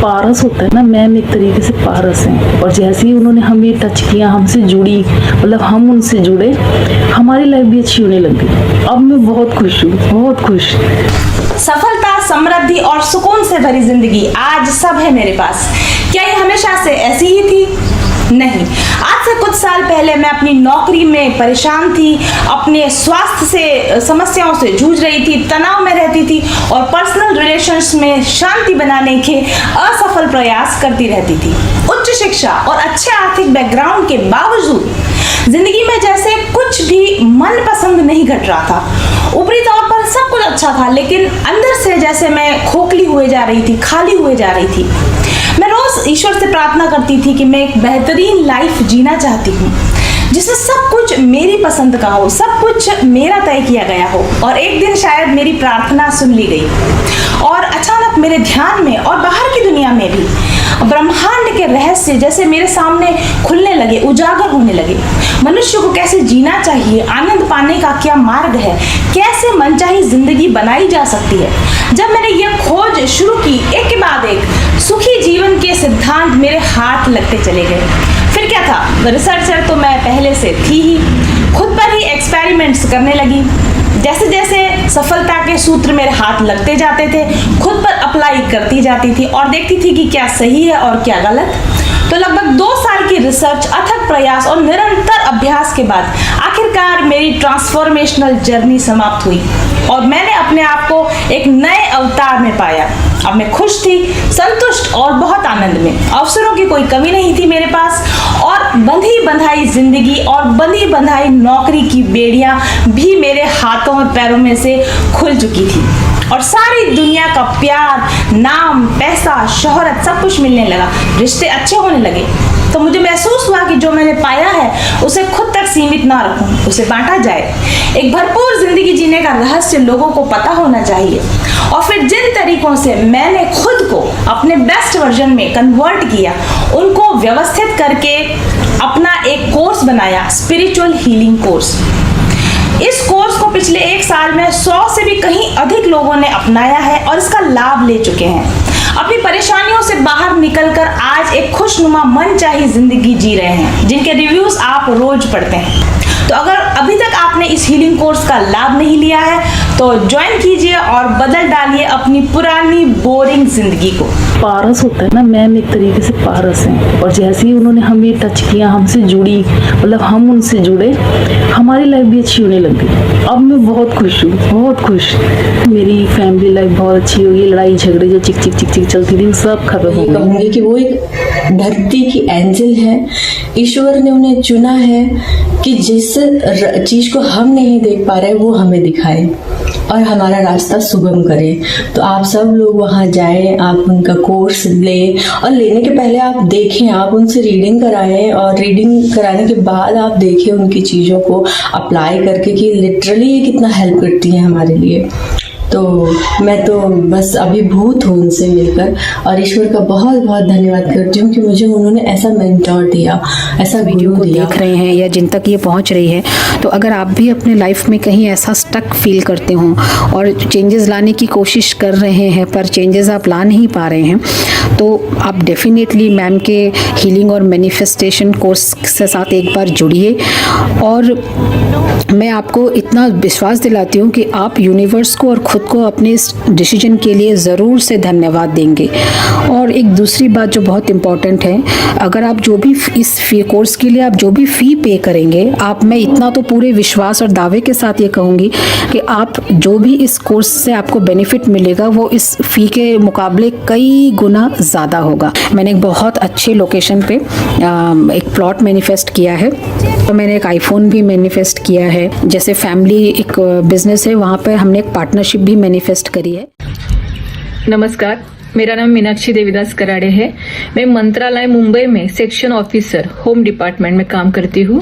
पारस होता है ना, मैम एक तरीके से पारस हैं। और जैसे ही उन्होंने हमें टच किया, हमसे जुड़ी, मतलब हम उनसे जुड़े, हमारी लाइफ भी अच्छी होने लगी। अब मैं बहुत खुश हूँ, बहुत खुश। सफलता, समृद्धि और सुकून से भरी जिंदगी आज सब है मेरे पास। क्या ये हमेशा से ऐसी ही थी? नहीं। आज से कुछ साल पहले मैं अपनी नौकरी में परेशान थी, अपने स्वास्थ्य से समस्याओं से जूझ रही थी, तनाव में रहती थी और पर्सनल रिलेशंस में शांति बनाने के असफल प्रयास करती रहती थी। उच्च शिक्षा और अच्छे आर्थिक बैकग्राउंड के बावजूद जिंदगी में जैसे कुछ भी मनपसंद नहीं घट रहा था। ऊपरी तौर पर सब कुछ अच्छा था, लेकिन अंदर से जैसे मैं खोखली हुए जा रही थी, खाली हुए जा रही थी। मैं रोज ईश्वर से प्रार्थना करती थी कि मैं एक बेहतरीन लाइफ जीना चाहती हूँ, जिसमें सब कुछ मेरी पसंद का हो, सब कुछ मेरा तय किया गया हो। और एक दिन शायद मेरी प्रार्थना सुन ली गई और अचानक मेरे ध्यान में और बाहर की दुनिया में भी ब्रह्मांड के रहस्य जैसे मेरे सामने खुलने लगे, उजागर होने लगे। मनुष्य को कैसे जीना चाहिए, आनंद पाने का क्या मार्ग है, कैसे मनचाही जिंदगी बनाई जा सकती है। जब मैंने यह खोज शुरू की, एक के बाद एक सुखी जीवन के सिद्धांत मेरे हाथ लगते चले गए। फिर क्या था, रिसर्चर तो मैं पहले से थी ही। खुद पर ही एक्सपेरिमेंट्स करने लगी। जैसे जैसे सफलता के सूत्र मेरे हाथ लगते जाते थे, खुद पर अप्लाई करती जाती थी और देखती थी कि क्या सही है और क्या गलत। तो लगभग 2 साल की रिसर्च, अथक प्रयास और निरंतर अभ्यास के बाद आखिरकार मेरी ट्रांसफॉर्मेशनल जर्नी समाप्त हुई और मैंने अपने आप को एक नए अवतार में पाया। अब मैं खुश थी, संतुष्ट और बहुत आनंद में। अवसरों की कोई कमी नहीं थी मेरे पास और बंधी बंधाई जिंदगी और बंधी बंधाई नौकरी की बेड़ियां भी मेरे हाथों और पैरों में से खुल चुकी थी और सारी दुनिया का प्यार, नाम, पैसा, शोहरत सब कुछ मिलने लगा। रिश्ते अच्छे होने लगे। तो मुझे महसूस हुआ कि जो मैंने पाया है उसे खुद तक सीमित ना रखूं, उसे बांटा जाए। एक भरपूर जिंदगी जीने का रहस्य लोगों को पता होना चाहिए। और फिर जिन तरीकों से मैंने खुद को अपने बेस्ट वर्जन में कन्वर्ट किया, उनको व्यवस्थित करके अपना एक कोर्स बनाया, स्पिरिचुअल हीलिंग कोर्स। इस कोर्स को पिछले 1 साल में 100 से भी कहीं अधिक लोगों ने अपनाया है और इसका लाभ ले चुके हैं। अपनी परेशानियों से बाहर निकलकर आज एक खुशनुमा मनचाही जिंदगी जी रहे हैं, जिनके रिव्यूज आप रोज पढ़ते हैं। तो अगर अभी तक आपने इस हीलिंग कोर्स का लाभ नहीं लिया है तो ज्वाइन कीजिए और बदल डालिए अपनी पुरानी बोरिंग जिंदगी को। पारस होता है ना, मैम एक तरीके से पारस हैं। और जैसे ही उन्होंने हमें टच किया, हमसे जुड़ी, मतलब हम उनसे जुड़े, हमारी लाइफ भी अच्छी होने लगी। अब मैं बहुत खुश हूँ, बहुत खुश। मेरी फैमिली लाइफ बहुत अच्छी होगी। लड़ाई झगड़े जो चिक चिक चिक चिक चलती थी सब खत्म हो गई। कहूँगी कि वो एक धरती की एंजल है। ईश्वर ने उन्हें चुना है कि जिस चीज को हम नहीं देख पा रहे वो हमें दिखाए और हमारा रास्ता सुगम करे। तो आप सब लोग वहाँ जाएं, आप उनका कोर्स लें और लेने के पहले आप देखें, आप उनसे रीडिंग कराएं और रीडिंग कराने के बाद आप देखें उनकी चीज़ों को अप्लाई करके कि लिटरली ये कितना हेल्प करती है हमारे लिए। तो मैं तो बस अभिभूत हूँ उनसे मिलकर और ईश्वर का बहुत बहुत धन्यवाद करती हूँ कि मुझे उन्होंने ऐसा मेंटोर दिया, ऐसा वीडियो को देख रहे हैं या जिन तक ये पहुँच रही है। तो अगर आप भी अपने लाइफ में कहीं ऐसा स्टक फील करते हो और चेंजेस लाने की कोशिश कर रहे हैं पर चेंजेस आप ला नहीं पा रहे हैं, तो आप डेफिनेटली मैम के हीलिंग और मैनिफेस्टेशन कोर्स के साथ एक बार जुड़िए। और मैं आपको इतना विश्वास दिलाती हूँ कि आप यूनिवर्स को और खुद को अपने इस डिसीजन के लिए ज़रूर से धन्यवाद देंगे। और एक दूसरी बात जो बहुत इम्पॉर्टेंट है, अगर आप जो भी इस फी कोर्स के लिए आप जो भी फ़ी पे करेंगे, आप, मैं इतना तो पूरे विश्वास और दावे के साथ ये कहूँगी कि आप जो भी इस कोर्स से आपको बेनिफिट मिलेगा वो इस फ़ी के मुकाबले कई गुना ज़्यादा होगा। मैंने एक बहुत अच्छे लोकेशन पे एक प्लॉट मैनिफेस्ट किया है और मैंने एक आईफोन भी मैनिफेस्ट किया है। जैसे फैमिली एक बिजनेस है, वहाँ पर हमने एक पार्टनरशिप भी मैनिफेस्ट करी है। नमस्कार, मेरा नाम मीनाक्षी देवीदास कराड़े है। मैं मंत्रालय मुंबई में सेक्शन ऑफिसर होम डिपार्टमेंट में काम करती हूँ।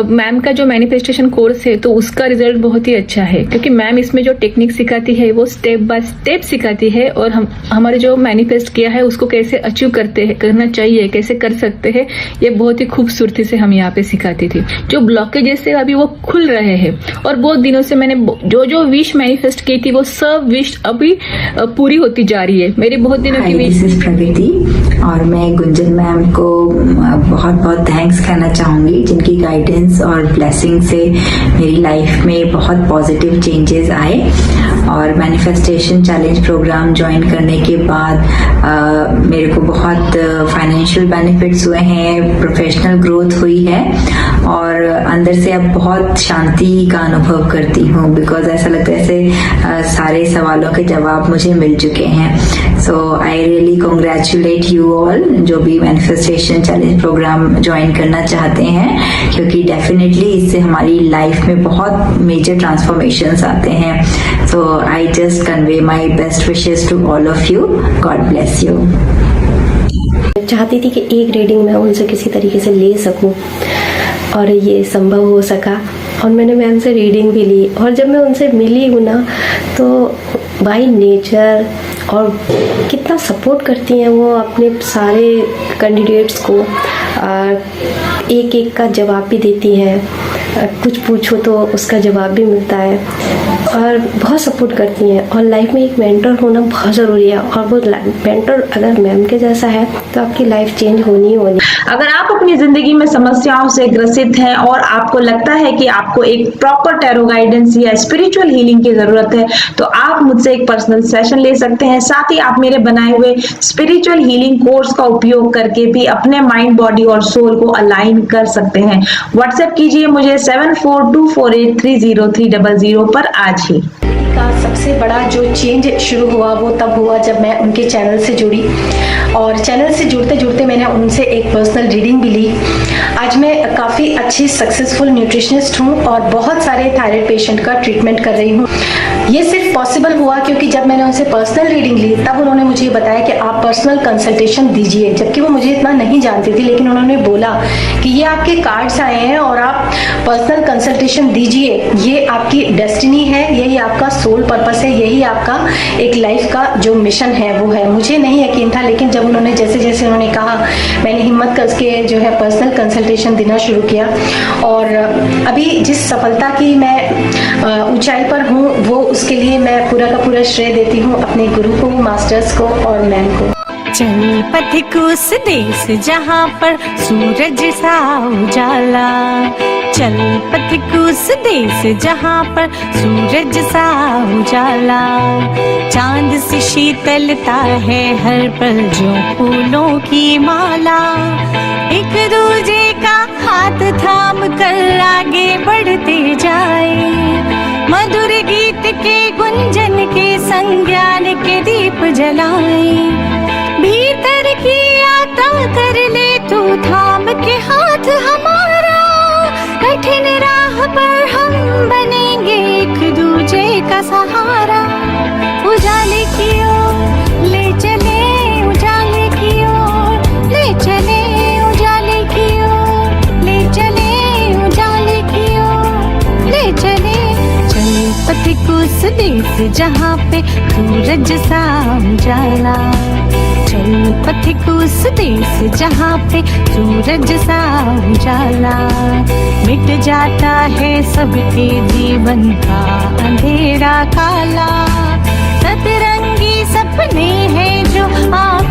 मैम का जो मैनिफेस्टेशन कोर्स है तो उसका रिजल्ट बहुत ही अच्छा है, क्योंकि मैम इसमें जो टेक्निक सिखाती है वो स्टेप बाय स्टेप सिखाती है और हमारे जो मैनिफेस्ट किया है उसको कैसे अचीव करना चाहिए, कैसे कर सकते हैं, ये बहुत ही खूबसूरती से हम यहाँ पे सिखाती थी। जो ब्लॉकेजेस है अभी वो खुल रहे हैं और बहुत दिनों से मैंने जो विश मैनिफेस्ट की थी वो सब विश अभी पूरी होती जा रही है। मेरी बहुत दिनों की विश। दिस इज प्रगति। और मैं गुंजन मैम को बहुत बहुत थैंक्स कहना चाहूँगी, जिनकी गाइडेंस और ब्लेसिंग से मेरी लाइफ में बहुत पॉजिटिव चेंजेस आए। और मैनिफेस्टेशन चैलेंज प्रोग्राम ज्वाइन करने के बाद मेरे को बहुत फाइनेंशियल बेनिफिट्स हुए हैं, प्रोफेशनल ग्रोथ हुई है और अंदर से अब बहुत शांति का अनुभव करती हूँ, बिकॉज ऐसा लगता है जैसे सारे सवालों के जवाब मुझे मिल चुके हैं। So I really congratulate you all जो भी मैनिफेस्टेशन चैलेंज प्रोग्राम ज्वाइन करना चाहते हैं, क्योंकि डेफिनेटली इससे हमारी लाइफ में बहुत मेजर ट्रांसफॉर्मेशंस आते हैं। So I just convey my best wishes to all of you. God bless you. चाहती थी कि एक रीडिंग मैं उनसे किसी तरीके से ले सकूं और ये संभव हो सका और मैंने मैम से रीडिंग भी ली। और जब मैं उनसे मिली हूँ ना, तो बाय नेचर और कितना सपोर्ट करती हैं वो अपने सारे कैंडिडेट्स को, एक एक का जवाब भी देती हैं, कुछ पूछो तो उसका जवाब भी मिलता है और बहुत सपोर्ट करती हैं। और लाइफ में एक मेंटर होना बहुत ज़रूरी है और वो मेंटर अगर मैम के जैसा है तो आपकी लाइफ चेंज होनी ही होनी। अगर आप अपनी जिंदगी में समस्याओं से ग्रसित हैं और आपको लगता है कि आपको एक प्रॉपर टैरो गाइडेंस या स्पिरिचुअल हीलिंग की जरूरत है, तो आप मुझसे एक पर्सनल सेशन ले सकते हैं। साथ ही आप मेरे बनाए हुए स्पिरिचुअल हीलिंग कोर्स का उपयोग करके भी अपने माइंड, बॉडी और सोल को अलाइन कर सकते हैं। व्हाट्सएप कीजिए मुझे 7424830300 पर आज ही। का सबसे बड़ा जो चेंज शुरू हुआ वो तब हुआ जब मैं उनके चैनल से जुड़ी और चैनल से जुड़ते जुड़ते मैंने उनसे एक पर्सनल रीडिंग भी ली। आज मैं काफ़ी अच्छी सक्सेसफुल न्यूट्रिशनिस्ट हूँ और बहुत सारे थायराइड पेशेंट का ट्रीटमेंट कर रही हूँ। ये सिर्फ पॉसिबल हुआ क्योंकि जब मैंने उनसे पर्सनल रीडिंग ली तब उन्होंने मुझे बताया कि आप पर्सनल कंसल्टेशन दीजिए, जबकि वो मुझे इतना नहीं जानती थी, लेकिन उन्होंने बोला कि ये आपके कार्ड्स आए हैं और आप पर्सनल कंसल्टेशन दीजिए, ये आपकी डेस्टिनी है, यही आपका सोल पर्पस है, यही आपका एक लाइफ का जो मिशन है वो है। मुझे नहीं यकीन था, लेकिन जब उन्होंने जैसे जैसे उन्होंने कहा मैंने हिम्मत करके जो है पर्सनल कंसल्टेशन देना शुरू किया और अभी जिस सफलता की मैं ऊंचाई पर हूँ वो उसके लिए मैं पूरा का पूरा श्रेय देती हूँ अपने गुरु को, मास्टर्स को और मैम को। चल पथिक उस देश जहाँ पर सूरज सा उजाला, चल पथिक उस देश जहाँ पर सूरज सा उजाला, चांद से शीतलता है हर पल जो फूलों की माला, एक दूजे का हाथ थाम कर आगे बढ़ते जाए, मधुर गीत के गुंजन के संग ज्ञान के दीप जलाए, भीतर की यात्रा कर ले तू थाम के हाथ हमारा, कठिन राह पर हम बनेंगे एक दूजे का सहारा, उजाले की ओर ले चले, उजाले की ओर ले चले, उजाले की ओर ले चले, उजाले की ओर ले चले, चल पथिक उस देश जहाँ पे सूरज सा उजाला, चल पथिक उस देश जहाँ पे सूरज सा उजाला, मिट जाता है सबके जीवन का अंधेरा काला, सतरंगी सपने हैं जो आप